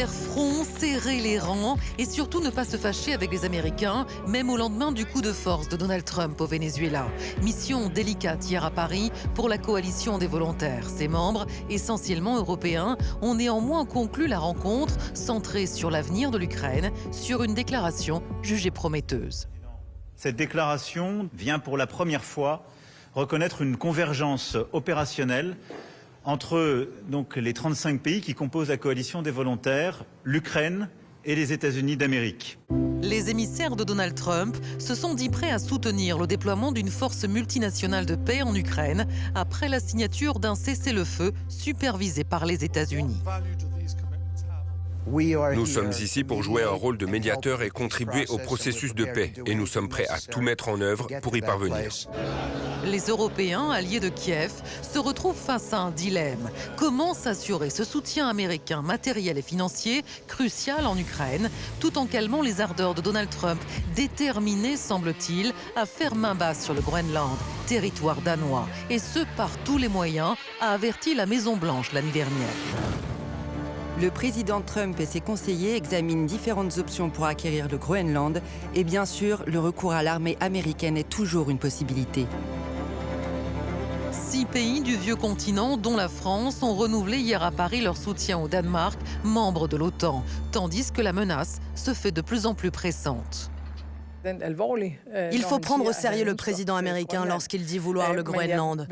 Faire front, serrer les rangs et surtout ne pas se fâcher avec les Américains, même au lendemain du coup de force de Donald Trump au Venezuela. Mission délicate hier à Paris pour la coalition des volontaires. Ses membres, essentiellement européens, ont néanmoins conclu la rencontre centrée sur l'avenir de l'Ukraine, sur une déclaration jugée prometteuse. Cette déclaration vient pour la première fois reconnaître une convergence opérationnelle entre les 35 pays qui composent la coalition des volontaires, l'Ukraine et les États-Unis d'Amérique. Les émissaires de Donald Trump se sont dit prêts à soutenir le déploiement d'une force multinationale de paix en Ukraine après la signature d'un cessez-le-feu supervisé par les États-Unis. Nous sommes ici pour jouer un rôle de médiateur et contribuer au processus de paix. Et nous sommes prêts à tout mettre en œuvre pour y parvenir. Les Européens, alliés de Kiev, se retrouvent face à un dilemme. Comment s'assurer ce soutien américain matériel et financier crucial en Ukraine, tout en calmant les ardeurs de Donald Trump, déterminé, semble-t-il, à faire main basse sur le Groenland, territoire danois, et ce par tous les moyens, a averti la Maison-Blanche l'année dernière. Le président Trump et ses conseillers examinent différentes options pour acquérir le Groenland et bien sûr, le recours à l'armée américaine est toujours une possibilité. 6 pays du vieux continent, dont la France, ont renouvelé hier à Paris leur soutien au Danemark, membre de l'OTAN, tandis que la menace se fait de plus en plus pressante. Il faut prendre au sérieux le président américain lorsqu'il dit vouloir le Groenland.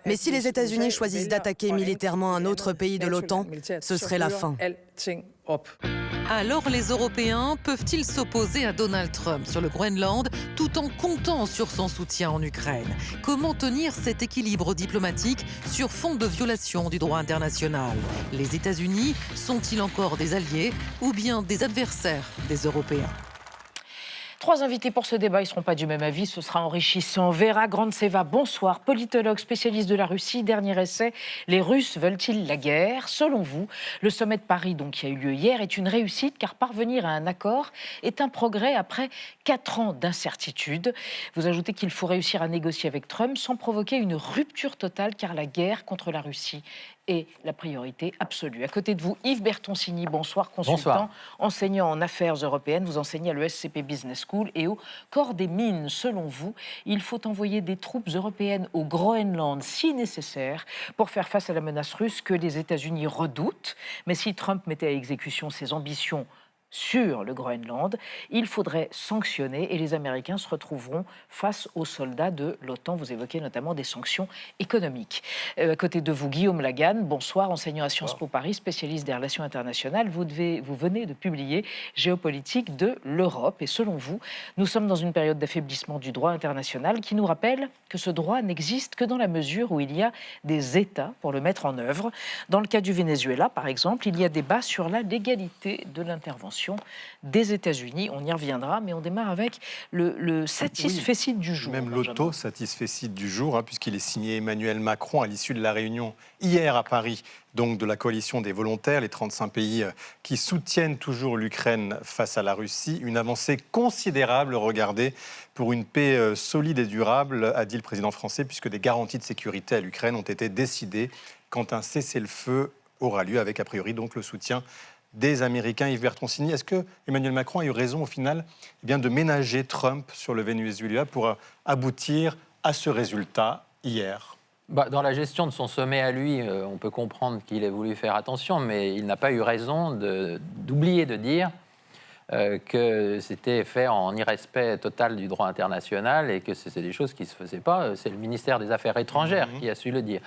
Mais si les États-Unis choisissent d'attaquer militairement un autre pays de l'OTAN, ce serait la fin. Alors les Européens peuvent-ils s'opposer à Donald Trump sur le Groenland tout en comptant sur son soutien en Ukraine? Comment tenir cet équilibre diplomatique sur fond de violation du droit international? Les États-Unis sont-ils encore des alliés ou bien des adversaires des Européens? 3 invités pour ce débat, ils ne seront pas du même avis, ce sera enrichissant. Vera Grandseva, bonsoir, politologue, spécialiste de la Russie. Dernier essai, les Russes veulent-ils la guerre? Selon vous, le sommet de Paris, donc, qui a eu lieu hier, est une réussite car parvenir à un accord est un progrès après 4 ans d'incertitude. Vous ajoutez qu'il faut réussir à négocier avec Trump sans provoquer une rupture totale car la guerre contre la Russie est la priorité absolue. À côté de vous, Yves Bertoncini, bonsoir, consultant, bonsoir. Enseignant en affaires européennes. Vous enseignez à l'ESCP Business School et au corps des mines. Selon vous, il faut envoyer des troupes européennes au Groenland si nécessaire pour faire face à la menace russe que les États-Unis redoutent. Mais si Trump mettait à exécution ses ambitions sur le Groenland, il faudrait sanctionner et les Américains se retrouveront face aux soldats de l'OTAN. Vous évoquez notamment des sanctions économiques. À côté de vous, Guillaume Lagan, bonsoir, enseignant à Sciences Po Paris, spécialiste des relations internationales. Vous venez de publier Géopolitique de l'Europe. Et selon vous, nous sommes dans une période d'affaiblissement du droit international qui nous rappelle que ce droit n'existe que dans la mesure où il y a des États pour le mettre en œuvre. Dans le cas du Venezuela, par exemple, il y a débat sur la légalité de l'intervention des États-Unis. On y reviendra, mais on démarre avec le satisfecit du jour. Même l'auto-satisfecit du jour, puisqu'il est signé Emmanuel Macron à l'issue de la réunion hier à Paris, donc de la coalition des volontaires, les 35 pays qui soutiennent toujours l'Ukraine face à la Russie. Une avancée considérable, regardez, pour une paix solide et durable, a dit le président français, puisque des garanties de sécurité à l'Ukraine ont été décidées quand un cessez-le-feu aura lieu, avec a priori donc le soutien des Américains. Yves Bertoncini, est-ce que Emmanuel Macron a eu raison au final de ménager Trump sur le Venezuela pour aboutir à ce résultat hier? Dans la gestion de son sommet à lui, on peut comprendre qu'il ait voulu faire attention, mais il n'a pas eu raison d'oublier de dire que c'était fait en irrespect total du droit international et que c'est des choses qui ne se faisaient pas. C'est le ministère des Affaires étrangères qui a su le dire.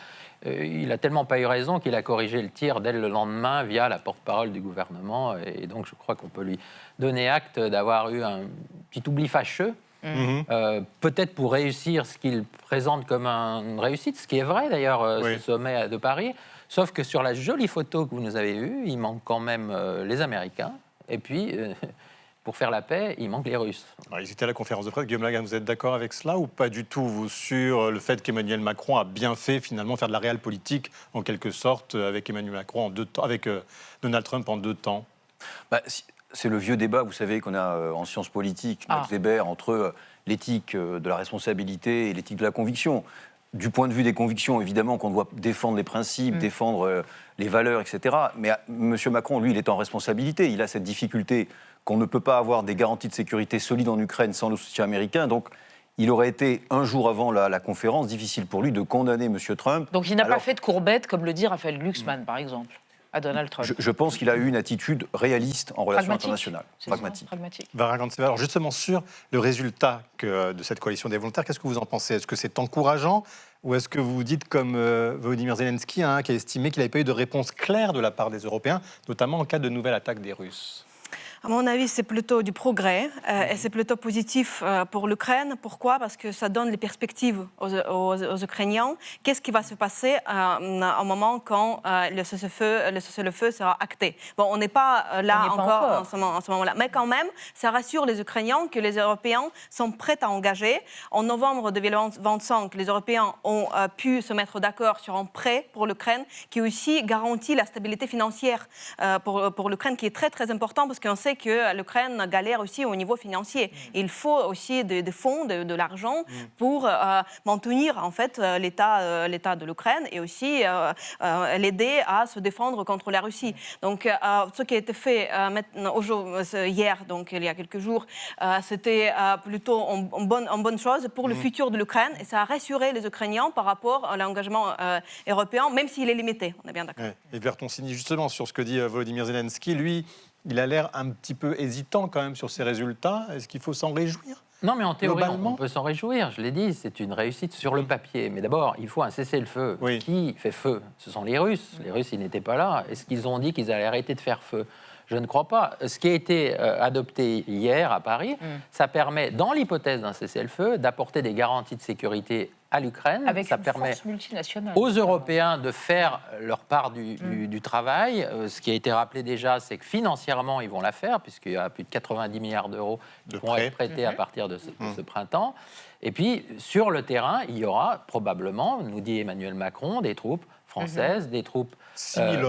Il n'a tellement pas eu raison qu'il a corrigé le tir dès le lendemain via la porte-parole du gouvernement. Et donc, je crois qu'on peut lui donner acte d'avoir eu un petit oubli fâcheux. Peut-être pour réussir ce qu'il présente comme une réussite, ce qui est vrai d'ailleurs, ce sommet de Paris. Sauf que sur la jolie photo que vous nous avez vue, il manque quand même les Américains. Et puis, pour faire la paix, il manque les Russes. Alors, ils étaient à la conférence de presse. Guillaume Lagan, vous êtes d'accord avec cela ou pas du tout, vous, sur le fait qu'Emmanuel Macron a bien fait, finalement, faire de la réelle politique, en quelque sorte, avec Emmanuel Macron en 2 temps, avec Donald Trump en 2 temps? C'est le vieux débat, vous savez, qu'on a en sciences politiques, Max Weber, entre l'éthique de la responsabilité et l'éthique de la conviction. du point de vue des convictions, évidemment qu'on doit défendre les principes, défendre les valeurs, etc. Mais M. Macron, lui, il est en responsabilité. Il a cette difficulté qu'on ne peut pas avoir des garanties de sécurité solides en Ukraine sans le soutien américain. Donc, il aurait été, un jour avant la conférence, difficile pour lui de condamner M. Trump. Donc, il n'a pas fait de courbette, comme le dit Raphaël Glucksmann, par exemple, à Donald Trump. Je pense qu'il a eu une attitude réaliste en relations internationales. Pragmatique. Varun Gantseva, alors justement sur le résultat de cette coalition des volontaires, qu'est-ce que vous en pensez? Est-ce que c'est encourageant ou est-ce que vous dites comme Volodymyr Zelensky, qui a estimé qu'il n'avait pas eu de réponse claire de la part des Européens, notamment en cas de nouvelle attaque des Russes? À mon avis, c'est plutôt du progrès et c'est plutôt positif pour l'Ukraine. Pourquoi? Parce que ça donne les perspectives aux Ukrainiens. Qu'est-ce qui va se passer au moment quand le cessez-le-feu sera acté? Bon, on n'est pas là encore en ce moment-là. Mais quand même, ça rassure les Ukrainiens que les Européens sont prêts à engager. En novembre 2025, les Européens ont pu se mettre d'accord sur un prêt pour l'Ukraine qui aussi garantit la stabilité financière pour l'Ukraine, qui est très, très important parce qu'on sait que l'Ukraine galère aussi au niveau financier. Il faut aussi des fonds, de l'argent pour maintenir en fait l'état de l'Ukraine et aussi l'aider à se défendre contre la Russie. Donc, ce qui a été fait hier, donc il y a quelques jours, c'était plutôt une bonne chose pour le futur de l'Ukraine et ça a rassuré les Ukrainiens par rapport à l'engagement européen, même s'il est limité. On est bien d'accord. Et Bertoncini, justement, sur ce que dit Volodymyr Zelensky, lui, il a l'air un petit peu hésitant quand même sur ses résultats. Est-ce qu'il faut s'en réjouir? Non, mais en théorie, on peut s'en réjouir. Je l'ai dit, c'est une réussite sur le papier. Mais d'abord, il faut un cessez-le-feu. Oui. Qui fait feu? Ce sont les Russes. Les Russes, ils n'étaient pas là. Est-ce qu'ils ont dit qu'ils allaient arrêter de faire feu? Je ne crois pas. Ce qui a été adopté hier à Paris, ça permet, dans l'hypothèse d'un cessez-le-feu, d'apporter des garanties de sécurité à l'Ukraine. Avec ça une permet force multinationale. aux Européens de faire leur part du travail. Ce qui a été rappelé déjà, c'est que financièrement, ils vont la faire, puisqu'il y a plus de 90 milliards d'euros qui vont être prêtés à partir de ce printemps. Et puis, sur le terrain, il y aura probablement, nous dit Emmanuel Macron, des troupes françaises, des troupes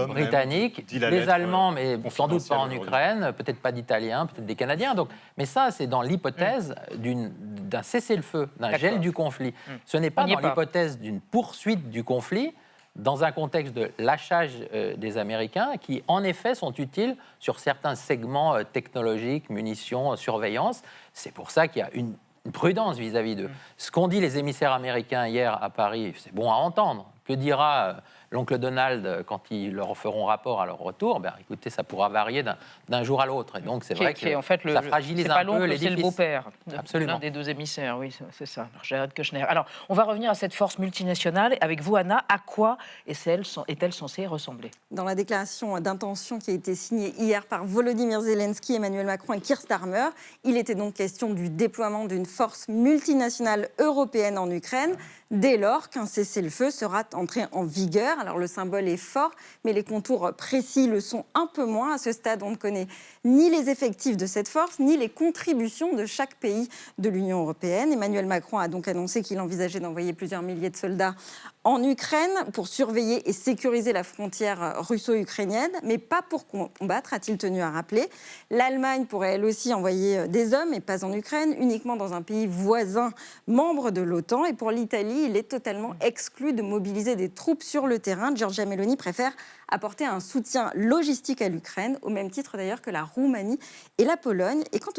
britanniques, des Allemands, mais sans doute pas en Ukraine, peut-être pas d'Italiens, peut-être des Canadiens. Donc, mais ça, c'est dans l'hypothèse d'un cessez-le-feu, d'un gel du conflit. Ce n'est pas dans l'hypothèse d'une poursuite du conflit, dans un contexte de lâchage des Américains, qui en effet sont utiles sur certains segments technologiques, munitions, surveillance. C'est pour ça qu'il y a une prudence vis-à-vis d'eux. Ce qu'ont dit les émissaires américains hier à Paris, c'est bon à entendre. Que dira l'oncle Donald quand ils leur feront rapport à leur retour? Ben, écoutez, ça pourra varier d'un jour à l'autre. Et donc, c'est vrai que en fait, ça fragilise un peu l'édifice. C'est le beau-père, l'un des deux émissaires, oui, c'est ça, Jared Kushner. Alors, on va revenir à cette force multinationale. Avec vous, Anna, à quoi est-elle censée ressembler? Dans la déclaration d'intention qui a été signée hier par Volodymyr Zelensky, Emmanuel Macron et Keir Starmer, il était donc question du déploiement d'une force multinationale européenne en Ukraine, dès lors qu'un cessez-le-feu sera entré en vigueur. Alors le symbole est fort, mais les contours précis le sont un peu moins. À ce stade, on ne connaît ni les effectifs de cette force, ni les contributions de chaque pays de l'Union européenne. Emmanuel Macron a donc annoncé qu'il envisageait d'envoyer plusieurs milliers de soldats en Ukraine pour surveiller et sécuriser la frontière russo-ukrainienne, mais pas pour combattre, a-t-il tenu à rappeler. L'Allemagne pourrait elle aussi envoyer des hommes, mais pas en Ukraine, uniquement dans un pays voisin, membre de l'OTAN. Et pour l'Italie, il est totalement exclu de mobiliser des troupes sur le terrain. Giorgia Meloni préfère apporter un soutien logistique à l'Ukraine, au même titre d'ailleurs que la Roumanie et la Pologne. Et quant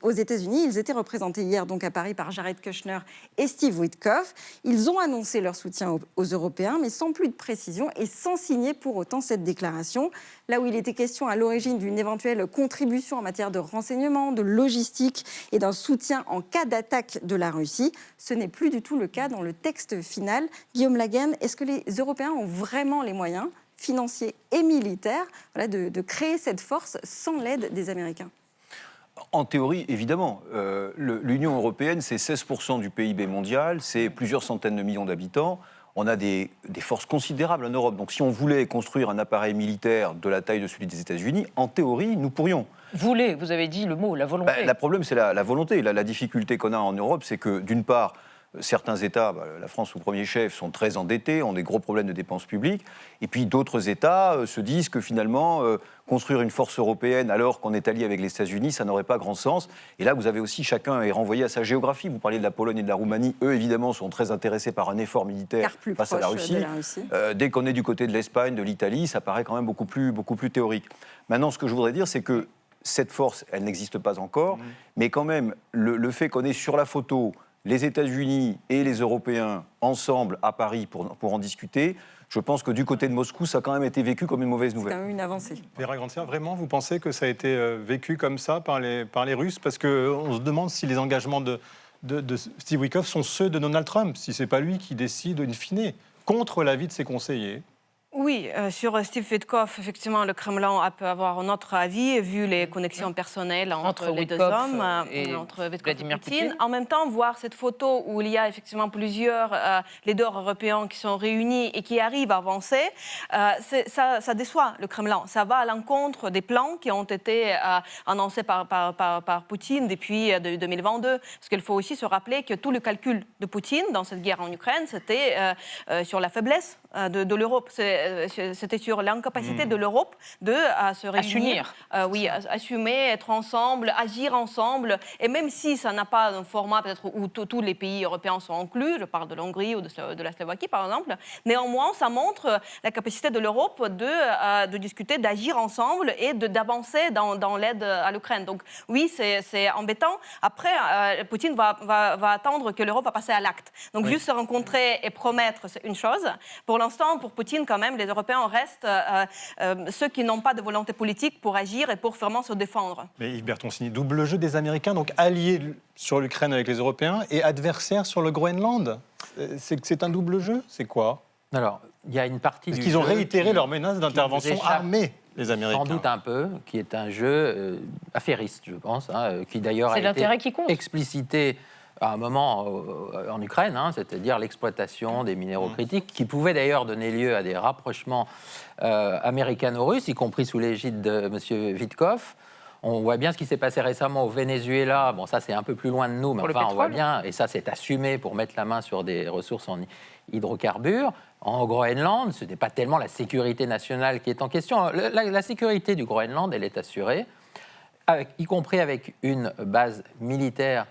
aux États-Unis, ils étaient représentés hier donc à Paris par Jared Kushner et Steve Witkoff. Ils ont annoncé leur soutien aux Européens, mais sans plus de précision et sans signer pour autant cette déclaration. Là où il était question à l'origine d'une éventuelle contribution en matière de renseignement, de logistique et d'un soutien en cas d'attaque de la Russie, ce n'est plus du tout le cas dans le texte final. Guillaume Laguenne, est-ce que les Européens ont vraiment les moyens financiers et militaires de créer cette force sans l'aide des Américains? En théorie, évidemment. L'Union européenne, c'est 16% du PIB mondial, c'est plusieurs centaines de millions d'habitants. On a des forces considérables en Europe. Donc si on voulait construire un appareil militaire de la taille de celui des États-Unis, en théorie, nous pourrions. Vous avez dit le mot, la volonté. Le problème, c'est la volonté. La difficulté qu'on a en Europe, c'est que, d'une part, Certains États, la France au premier chef, sont très endettés, ont des gros problèmes de dépenses publiques. Et puis d'autres États se disent que finalement, construire une force européenne alors qu'on est allié avec les États-Unis, ça n'aurait pas grand sens. Et là, vous avez aussi, chacun est renvoyé à sa géographie. Vous parliez de la Pologne et de la Roumanie. Eux, évidemment, sont très intéressés par un effort militaire face à la Russie. Dès qu'on est du côté de l'Espagne, de l'Italie, ça paraît quand même beaucoup plus théorique. Maintenant, ce que je voudrais dire, c'est que cette force, elle n'existe pas encore. Mais quand même, le fait qu'on est sur la photo les États-Unis et les Européens ensemble à Paris pour en discuter, je pense que du côté de Moscou, ça a quand même été vécu comme une mauvaise nouvelle. C'est quand même une avancée. Vera Grandserre, vraiment, vous pensez que ça a été vécu comme ça par les Russes? Parce qu'on se demande si les engagements de Steve Witkoff sont ceux de Donald Trump, si ce n'est pas lui qui décide in fine, contre l'avis de ses conseillers. Oui, sur Steve Witkoff, effectivement, le Kremlin peut avoir un autre avis, vu les connexions personnelles entre les deux hommes, entre Witkoff et Poutine. En même temps, voir cette photo où il y a effectivement plusieurs leaders européens qui sont réunis et qui arrivent à avancer, ça déçoit le Kremlin. Ça va à l'encontre des plans qui ont été annoncés par Poutine depuis 2022. Parce qu'il faut aussi se rappeler que tout le calcul de Poutine dans cette guerre en Ukraine, c'était sur la faiblesse de l'Europe. C'était sur l'incapacité de l'Europe de se réunir, assumer, être ensemble, agir ensemble. Et même si ça n'a pas un format peut-être où tous les pays européens sont inclus, je parle de l'Hongrie ou de la Slovaquie par exemple, néanmoins ça montre la capacité de l'Europe de discuter, d'agir ensemble et d'avancer dans l'aide à l'Ukraine. Donc oui, c'est embêtant. Après, Poutine va attendre que l'Europe va passer à l'acte. Donc juste se rencontrer et promettre, c'est une chose. Pour l'instant, pour Poutine quand même, les Européens restent ceux qui n'ont pas de volonté politique pour agir et pour vraiment se défendre. Mais Yves Bertoncini, double jeu des Américains, donc alliés sur l'Ukraine avec les Européens et adversaires sur le Groenland. C'est un double jeu? C'est quoi? Alors, il y a une partie Parce qu'ils ont réitéré leur menace d'intervention armée, les Américains. Sans doute un peu, qui est un jeu affairiste, je pense, qui d'ailleurs a été explicité à un moment en Ukraine, c'est-à-dire l'exploitation des minéraux critiques, qui pouvait d'ailleurs donner lieu à des rapprochements américano-russes, y compris sous l'égide de M. Witkoff. On voit bien ce qui s'est passé récemment au Venezuela. Bon, ça, c'est un peu plus loin de nous, mais enfin, on voit bien, et ça, c'est assumé pour mettre la main sur des ressources en hydrocarbures. En Groenland, ce n'est pas tellement la sécurité nationale qui est en question. La sécurité du Groenland, elle est assurée, y compris avec une base militaire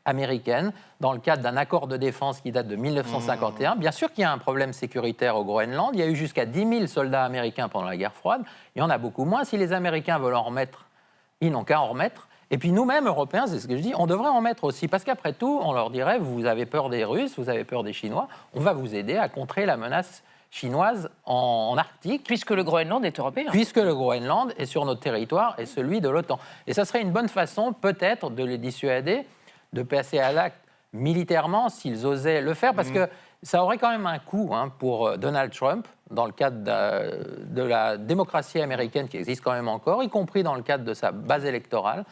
américaine, dans le cadre d'un accord de défense qui date de 1951. Bien sûr qu'il y a un problème sécuritaire au Groenland. Il y a eu jusqu'à 10 000 soldats américains pendant la guerre froide. Il y en a beaucoup moins. Si les Américains veulent en remettre, ils n'ont qu'à en remettre. Et puis nous-mêmes, Européens, c'est ce que je dis, on devrait en mettre aussi. Parce qu'après tout, on leur dirait, vous avez peur des Russes, vous avez peur des Chinois, on va vous aider à contrer la menace chinoise en Arctique. Puisque le Groenland est européen. Puisque le Groenland est sur notre territoire et celui de l'OTAN. Et ça serait une bonne façon, peut-être, de les dissuader de passer à l'acte militairement s'ils osaient le faire, parce que ça aurait quand même un coût pour Donald Trump, dans le cadre de la démocratie américaine qui existe quand même encore, y compris dans le cadre de sa base électorale,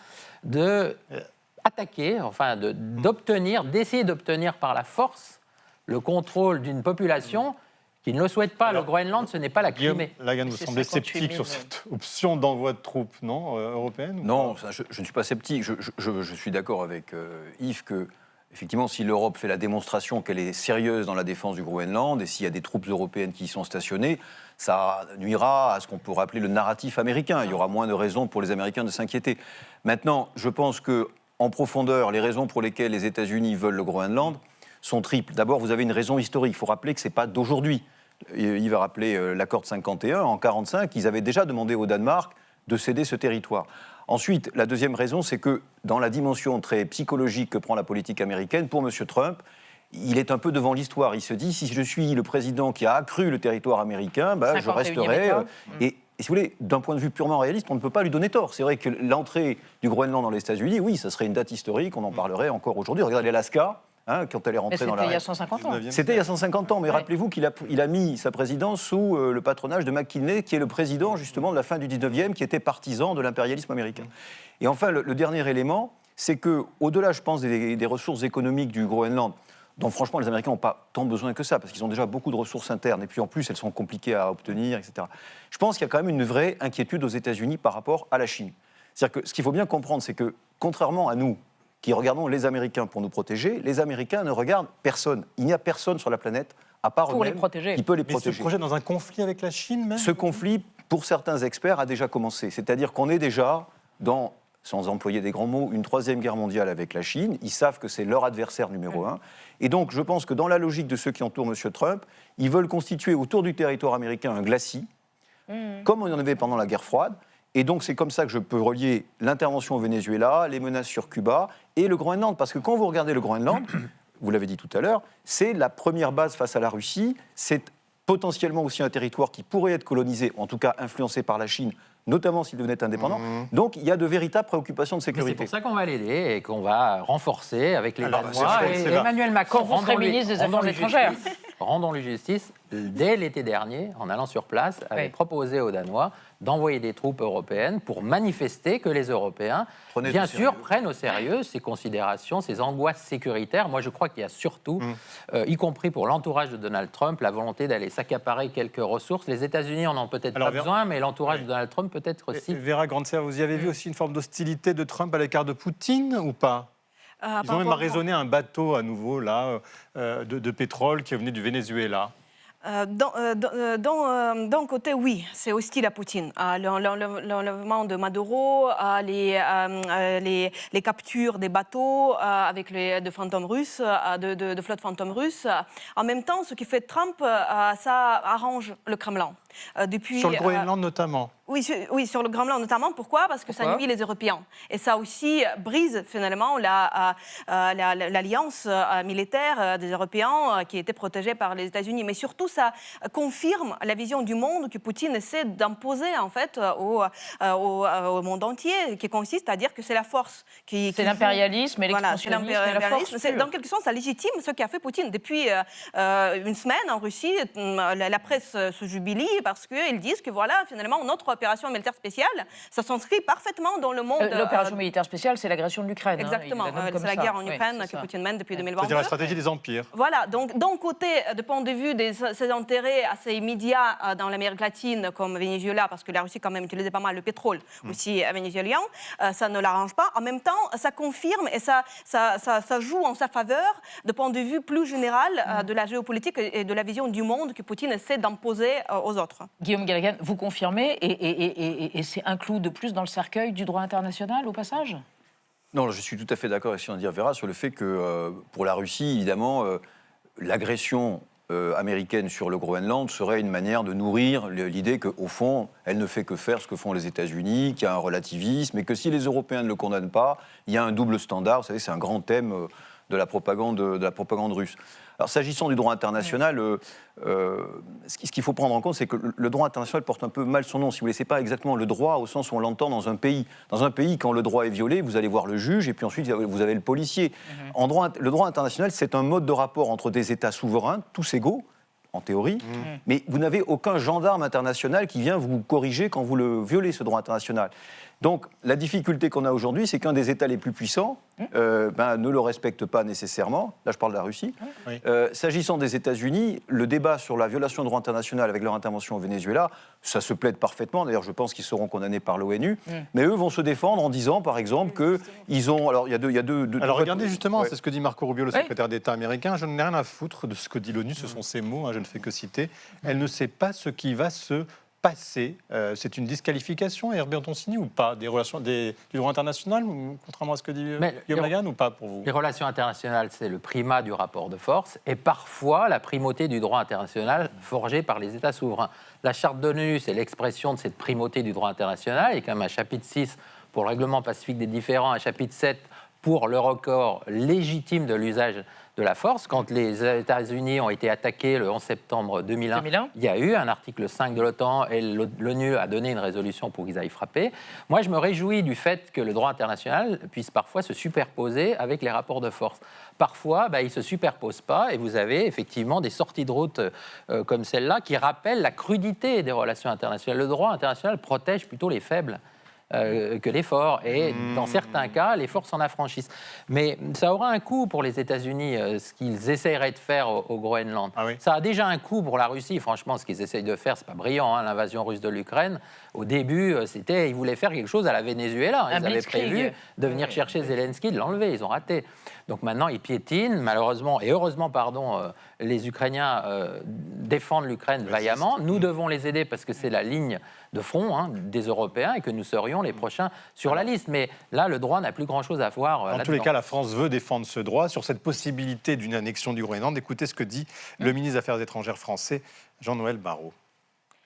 d'attaquer, enfin d'essayer d'obtenir par la force le contrôle d'une population qui ne le souhaite pas. Le Groenland, ce n'est pas la Crimée. Lagarde, vous semblez sceptique sur cette option d'envoi de troupes, non, européennes? Non, je ne suis pas sceptique. Je suis d'accord avec Yves que, effectivement, si l'Europe fait la démonstration qu'elle est sérieuse dans la défense du Groenland et s'il y a des troupes européennes qui y sont stationnées, ça nuira à ce qu'on pourrait appeler le narratif américain. Il y aura moins de raisons pour les Américains de s'inquiéter. Maintenant, je pense qu'en profondeur, les raisons pour lesquelles les États-Unis veulent le Groenland sont triples. D'abord, vous avez une raison historique. Il faut rappeler que ce n'est pas d'aujourd'hui. Il va rappeler l'accord de 51. En 1945, ils avaient déjà demandé au Danemark de céder ce territoire. Ensuite, la deuxième raison, c'est que dans la dimension très psychologique que prend la politique américaine, pour M. Trump, il est un peu devant l'histoire. Il se dit, si je suis le président qui a accru le territoire américain, je resterai. Et si vous voulez, d'un point de vue purement réaliste, on ne peut pas lui donner tort. C'est vrai que l'entrée du Groenland dans les États-Unis, oui, ça serait une date historique, on en parlerait encore aujourd'hui. Regardez l'Alaska. Quand elle est rentrée dans la... C'était il y a 150 ans. C'était il y a 150 ans, mais rappelez-vous qu'il a mis sa présidence sous le patronage de McKinley, qui est le président justement de la fin du 19e, qui était partisan de l'impérialisme américain. Et enfin, le dernier élément, c'est qu'au-delà, je pense, des ressources économiques du Groenland, dont franchement les Américains n'ont pas tant besoin que ça, parce qu'ils ont déjà beaucoup de ressources internes, et puis en plus elles sont compliquées à obtenir, etc. Je pense qu'il y a quand même une vraie inquiétude aux États-Unis par rapport à la Chine. C'est-à-dire que ce qu'il faut bien comprendre, c'est que contrairement à nous, qui regardons les Américains pour nous protéger. Les Américains ne regardent personne. Il n'y a personne sur la planète, à part eux-mêmes, qui peut les protéger. Mais se projette dans un conflit avec la Chine même ? Ce conflit, pour certains experts, a déjà commencé. C'est-à-dire qu'on est déjà dans, sans employer des grands mots, une troisième guerre mondiale avec la Chine. Ils savent que c'est leur adversaire numéro un. Et donc, je pense que dans la logique de ceux qui entourent M. Trump, ils veulent constituer autour du territoire américain un glacis, comme on en avait pendant la guerre froide. Et donc, c'est comme ça que je peux relier l'intervention au Venezuela, les menaces sur Cuba et le Groenland. Parce que quand vous regardez le Groenland, vous l'avez dit tout à l'heure, c'est la première base face à la Russie. C'est potentiellement aussi un territoire qui pourrait être colonisé, en tout cas influencé par la Chine, notamment s'il devenait indépendant. Donc, il y a de véritables préoccupations de sécurité. C'est pour ça qu'on va l'aider et qu'on va renforcer avec les Danois. Et Emmanuel Macron, quand vous serez ministre des Affaires étrangères. Rendons-lui justice. Dès l'été dernier, en allant sur place, avait proposé aux Danois d'envoyer des troupes européennes pour manifester que les Européens, bien sûr, prennent au sérieux ces considérations, ces angoisses sécuritaires. Moi, je crois qu'il y a surtout, y compris pour l'entourage de Donald Trump, la volonté d'aller s'accaparer quelques ressources. Les États-Unis en ont peut-être pas besoin, mais l'entourage de Donald Trump peut-être aussi. Vera Grandser, vous y avez vu aussi une forme d'hostilité de Trump à l'égard de Poutine ou pas ? Ils ont même arraisonné un bateau à nouveau là, de pétrole qui venait du Venezuela. D'un côté, oui, c'est hostile à Poutine. L'enlèvement de Maduro, les captures des bateaux avec de fantômes russes, de flottes fantômes russes. En même temps, ce qui fait Trump, ça arrange le Kremlin. Sur le Groenland notamment. Oui, sur le Groenland notamment. Pourquoi ? Parce que ça nuit les Européens. Et ça aussi brise finalement l'alliance militaire des Européens qui était protégée par les États-Unis. Mais surtout, ça confirme la vision du monde que Poutine essaie d'imposer en fait au monde entier, qui consiste à dire que c'est la force qui c'est l'impérialisme et l'expansionnisme. Voilà, c'est dans quelque sens, ça légitime ce qu'a fait Poutine. Depuis une semaine en Russie, la presse se jubile parce qu'ils disent que voilà, finalement, notre opération militaire spéciale, ça s'inscrit parfaitement dans le monde... L'opération militaire spéciale, c'est l'agression de l'Ukraine. Exactement, c'est la guerre en Ukraine que Poutine mène depuis 2022. C'est-à-dire la stratégie des empires. Voilà, donc d'un côté, du point de vue de ses intérêts assez immédiats dans l'Amérique latine, comme Venezuela, parce que la Russie quand même utilisait pas mal le pétrole, aussi vénézuélien, ça ne l'arrange pas. En même temps, ça confirme et ça joue en sa faveur, du point de vue plus général de la géopolitique et de la vision du monde que Poutine essaie d'imposer aux autres. Guillaume Galligan, vous confirmez et c'est un clou de plus dans le cercueil du droit international au passage ? Non, je suis tout à fait d'accord avec ce qu'on dit Vera sur le fait que pour la Russie, évidemment, l'agression américaine sur le Groenland serait une manière de nourrir l'idée qu'au fond, elle ne fait que faire ce que font les États-Unis, qu'il y a un relativisme et que si les Européens ne le condamnent pas, il y a un double standard. Vous savez, c'est un grand thème de la propagande russe. Alors, s'agissant du droit international, ce qu'il faut prendre en compte, c'est que le droit international porte un peu mal son nom. Si vous ne laissez pas exactement le droit au sens où on l'entend dans un pays. Dans un pays, quand le droit est violé, vous allez voir le juge et puis ensuite, vous avez le policier. Le droit international, c'est un mode de rapport entre des États souverains, tous égaux, en théorie, mais vous n'avez aucun gendarme international qui vient vous corriger quand vous le violez, ce droit international. Donc, la difficulté qu'on a aujourd'hui, c'est qu'un des États les plus puissants ne le respecte pas nécessairement. Là, je parle de la Russie. S'agissant des États-Unis, le débat sur la violation du droit international avec leur intervention au Venezuela, ça se plaide parfaitement. D'ailleurs, je pense qu'ils seront condamnés par l'ONU. Mais eux vont se défendre en disant, par exemple, qu'ils ont... Alors, il y a deux... Alors, regardez justement, c'est ce que dit Marco Rubio, le secrétaire d'État américain. Je n'ai rien à foutre de ce que dit l'ONU, ce sont ses mots, je ne fais que citer. Elle ne sait pas ce qui va se passer. C'est une disqualification, Herbert Toncini, ou pas, du droit international, contrairement à ce que dit Guillaume Lagan, ou pas pour vous ? Les relations internationales, c'est le primat du rapport de force et parfois la primauté du droit international forgé par les États souverains. La charte de l'ONU, c'est l'expression de cette primauté du droit international. Il y a quand même un chapitre 6 pour le règlement pacifique des différends, un chapitre 7 pour le record légitime de l'usage de la force. Quand les États-Unis ont été attaqués le 11 septembre 2001, il y a eu un article 5 de l'OTAN et l'ONU a donné une résolution pour qu'ils aillent frapper. Moi, je me réjouis du fait que le droit international puisse parfois se superposer avec les rapports de force. Parfois, il ne se superpose pas et vous avez effectivement des sorties de route comme celle-là qui rappellent la crudité des relations internationales. Le droit international protège plutôt les faibles. que l'effort. Et dans certains cas, l'effort s'en affranchisse. Mais ça aura un coût pour les États-Unis, ce qu'ils essaieraient de faire au Groenland. Ah oui. Ça a déjà un coût pour la Russie. Franchement, ce qu'ils essayent de faire, c'est pas brillant, hein, l'invasion russe de l'Ukraine. Au début, ils voulaient faire quelque chose à la Venezuela. Ils avaient prévu de venir chercher Zelensky, de l'enlever. Ils ont raté. Donc maintenant, ils piétinent. Malheureusement, et heureusement, les Ukrainiens défendent l'Ukraine vaillamment. Nous devons les aider parce que c'est la ligne de front des Européens et que nous serions les prochains sur la liste. Mais là, le droit n'a plus grand-chose à voir là-dedans. Dans tous les cas, la France veut défendre ce droit. Sur cette possibilité d'une annexion du Groenland, écoutez ce que dit le ministre des Affaires étrangères français, Jean-Noël Barrot.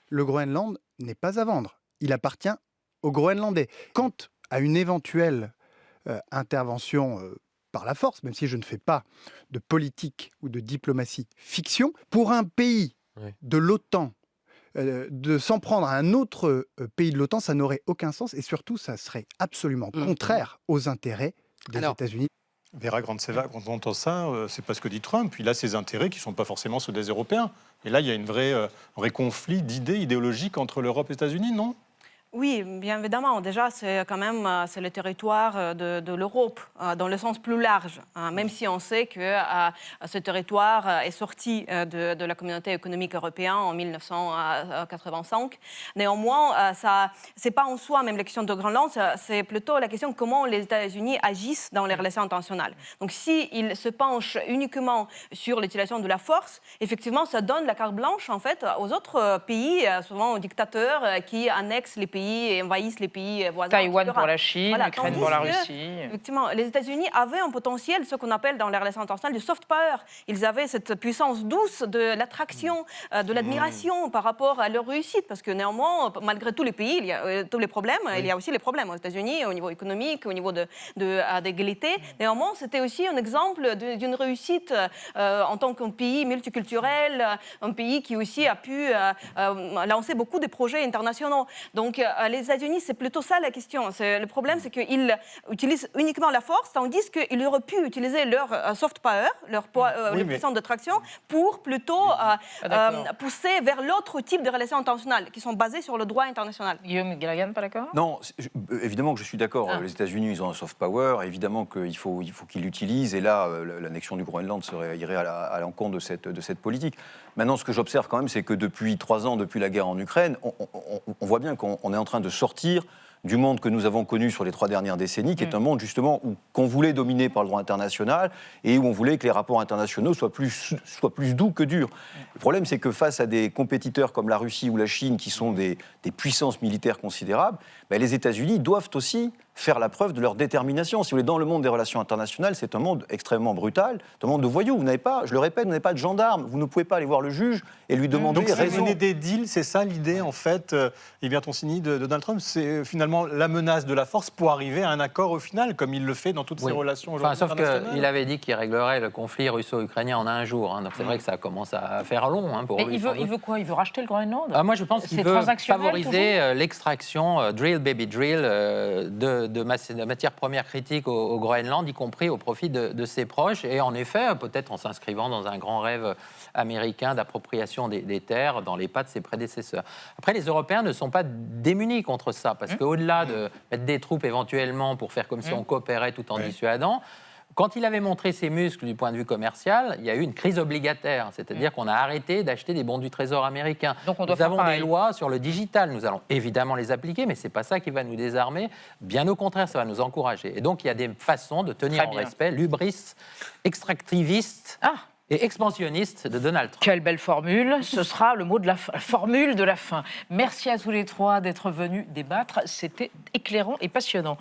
Le Groenland n'est pas à vendre. Il appartient aux Groenlandais. Quant à une éventuelle intervention par la force, même si je ne fais pas de politique ou de diplomatie fiction, pour un pays de l'OTAN, de s'en prendre à un autre pays de l'OTAN, ça n'aurait aucun sens et surtout, ça serait absolument contraire aux intérêts des États-Unis. Vera Grandseva, quand on entend ça, c'est pas ce que dit Trump. Il a ses intérêts qui ne sont pas forcément ceux des Européens. Et là, il y a un vrai conflit d'idées idéologiques entre l'Europe et les États-Unis, non ? Oui, bien évidemment. Déjà, c'est le territoire de l'Europe, dans le sens plus large. Même si on sait que ce territoire est sorti de la communauté économique européenne en 1985. Néanmoins, c'est pas en soi même la question de Groenland, c'est plutôt la question de comment les États-Unis agissent dans les relations internationales. Donc, s'ils se penchent uniquement sur l'utilisation de la force, effectivement, ça donne la carte blanche en fait aux autres pays, souvent aux dictateurs qui annexent les pays et envahissent les pays voisins. Taïwan pour la Chine, l'Ukraine pour la Russie. Effectivement, les États-Unis avaient un potentiel, ce qu'on appelle dans les relations internationales du soft power. Ils avaient cette puissance douce de l'attraction, de l'admiration par rapport à leur réussite, parce que néanmoins, malgré tous les pays, il y a tous les problèmes, il y a aussi les problèmes aux États-Unis au niveau économique, au niveau d'égalité. Néanmoins, c'était aussi un exemple d'une réussite en tant qu'un pays multiculturel, un pays qui aussi a pu lancer beaucoup de projets internationaux. Donc, les États-Unis, c'est plutôt ça la question. Le problème, c'est qu'ils utilisent uniquement la force, tandis qu'ils auraient pu utiliser leur soft power, leur puissance d'attraction, pour plutôt pousser vers l'autre type de relations internationales, qui sont basées sur le droit international. Guillaume Galligan, pas d'accord ? Non, évidemment que je suis d'accord. Les États-Unis, ils ont un soft power. Évidemment qu'il faut qu'ils l'utilisent. Et là, l'annexion du Groenland irait à l'encontre de cette politique. Maintenant, ce que j'observe quand même, c'est que depuis 3 ans, depuis la guerre en Ukraine, on voit bien qu'on est en train de sortir du monde que nous avons connu sur les 3 dernières décennies, qui est un monde justement qu'on voulait dominer par le droit international et où on voulait que les rapports internationaux soient plus doux que durs. Le problème, c'est que face à des compétiteurs comme la Russie ou la Chine, qui sont des puissances militaires considérables, les États-Unis doivent aussi faire la preuve de leur détermination. Si vous voulez, dans le monde des relations internationales, c'est un monde extrêmement brutal, un monde de voyous. Vous n'avez pas, je le répète, vous n'avez pas de gendarme. Vous ne pouvez pas aller voir le juge et lui demander raison. Donc, raison. des deals, c'est ça l'idée, en fait, Toncini, de Donald Trump, c'est finalement la menace de la force pour arriver à un accord au final, comme il le fait dans toutes ses relations aujourd'hui internationales. Sauf qu'il avait dit qu'il réglerait le conflit russo-ukrainien en un jour. Donc c'est vrai que ça commence à faire long pour lui. Il veut quoi ? Il veut racheter le Groenland ? Moi, je pense qu'il veut favoriser l'extraction, drill baby drill, de matières premières critiques au Groenland, y compris au profit de ses proches. Et en effet, peut-être en s'inscrivant dans un grand rêve américain d'appropriation des terres dans les pas de ses prédécesseurs. Après, les Européens ne sont pas démunis contre ça, parce qu'au-delà de mettre des troupes éventuellement pour faire comme si on coopérait tout en dissuadant, quand il avait montré ses muscles du point de vue commercial, il y a eu une crise obligataire, c'est-à-dire qu'on a arrêté d'acheter des bons du Trésor américain. Donc nous avons des lois sur le digital, nous allons évidemment les appliquer, mais ce n'est pas ça qui va nous désarmer, bien au contraire, ça va nous encourager. Et donc il y a des façons de tenir en respect l'hubris extractiviste et expansionniste de Donald Trump. Quelle belle formule, ce sera le mot de la formule de la fin. Merci à tous les 3 d'être venus débattre, c'était éclairant et passionnant.